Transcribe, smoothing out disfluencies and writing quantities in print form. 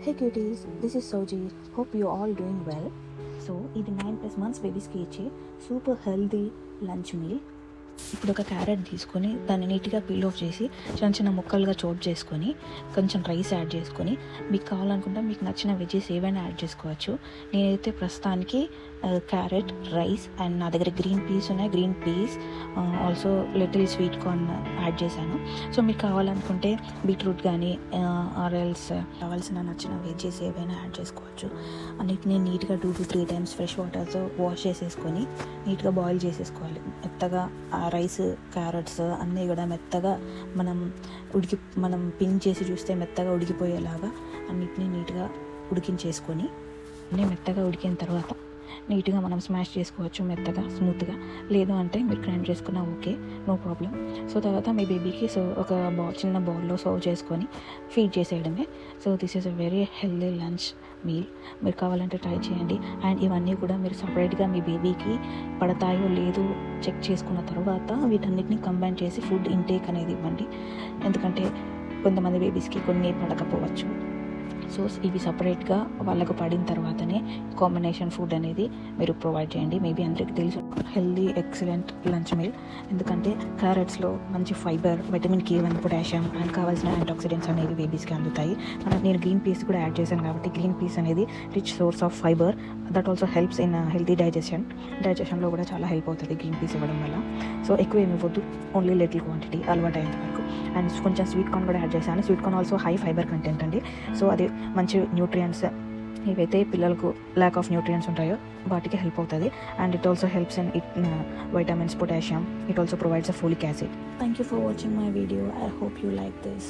Hey cuties, this is Soji. Hope you all doing well. So ఇది 9+ months బేబీస్కి ఇచ్చే super healthy lunch meal. ఇప్పుడు ఒక carrot తీసుకొని దాన్ని నీట్గా పీల్ ఆఫ్ చేసి చిన్న చిన్న ముక్కలుగా చోట్ చేసుకొని కొంచెం రైస్ యాడ్ చేసుకొని మీకు కావాలనుకుంటే మీకు నచ్చిన వెజ్జెస్ ఏవైనా యాడ్ చేసుకోవచ్చు. నేనైతే ప్రస్తుతానికి క్యారెట్, రైస్ అండ్ నా దగ్గర గ్రీన్ పీస్ ఉన్నాయి, green peas also little sweet corn add చేశాను. సో మీకు కావాలనుకుంటే బీట్రూట్ కానీ ఆర్ఎల్స్ కావాల్సిన నచ్చిన వెజ్జెస్ ఏవైనా యాడ్ చేసుకోవచ్చు. అన్నిటిని నీట్గా 2 to 3 times ఫ్రెష్ వాటర్తో వాష్ చేసేసుకొని నీట్గా బాయిల్ చేసేసుకోవాలి. మెత్తగా రైస్, క్యారెట్స్ అన్నీ కూడా మెత్తగా మనం పిన్ చేసి చూస్తే మెత్తగా ఉడికిపోయేలాగా అన్నిటినీ నీట్గా ఉడికించేసుకొని అన్నీ మెత్తగా ఉడికిన తర్వాత నీట్గా మనం స్మాష్ చేసుకోవచ్చు మెత్తగా, స్మూత్గా. లేదు అంటే మీరు గ్రైండ్ చేసుకున్నా ఓకే, నో ప్రాబ్లం. సో తర్వాత మీ బేబీకి ఒక చిన్న బౌల్లో సర్వ్ చేసుకొని ఫీడ్ చేసేయడమే. So this is a very healthy lunch meal. మీరు కావాలంటే ట్రై చేయండి. అండ్ ఇవన్నీ కూడా మీరు సపరేట్గా మీ బేబీకి పడతాయో లేదో చెక్ చేసుకున్న తర్వాత వీటన్నిటిని కంబైన్ చేసి ఫుడ్ ఇంటేక్ అనేది ఇవ్వండి. ఎందుకంటే కొంతమంది బేబీస్కి కొన్ని పడకపోవచ్చు. సో ఇవి సపరేట్గా వాళ్ళకు పడిన తర్వాతనే కాంబినేషన్ ఫుడ్ అనేది మీరు ప్రొవైడ్ చేయండి. మేబీ అందరికీ తెలుసు హెల్దీ ఎక్సలెంట్ లంచ్ మీల్. ఎందుకంటే క్యారెట్స్లో మంచి fibre, vitamin K1, potassium and కావాల్సిన యాంటీఆక్సిడెంట్స్ అనేవి బేబీస్కి అందుతాయి. నేను గ్రీన్ పీస్ కూడా యాడ్ చేశాను కాబట్టి గ్రీన్ పీస్ అనేది rich source of fibre. That also helps in healthy డైజెషన్లో కూడా చాలా హెల్ప్ అవుతుంది గ్రీన్ పీస్ ఇవ్వడం వల్ల. సో ఎక్కువ ఏమి ఇవ్వద్దు, ఓన్లీ లిటిల్ క్వాంటిటీ అలవాటు అయ్యేంత వరకు. అండ్ కొంచెం స్వీట్ కార్న్ కూడా యాడ్ చేశాను. Sweet corn also high fibre content అండి. సో అది మంచి న్యూట్రియంట్స్, ఏవైతే పిల్లలకు ల్యాక్ ఆఫ్ న్యూట్రియంట్స్ ఉంటాయో వాటికి హెల్ప్ అవుతుంది. And it also helps in vitamins, potassium. It also provides a folic acid. Thank you for watching my video. I hope you like this.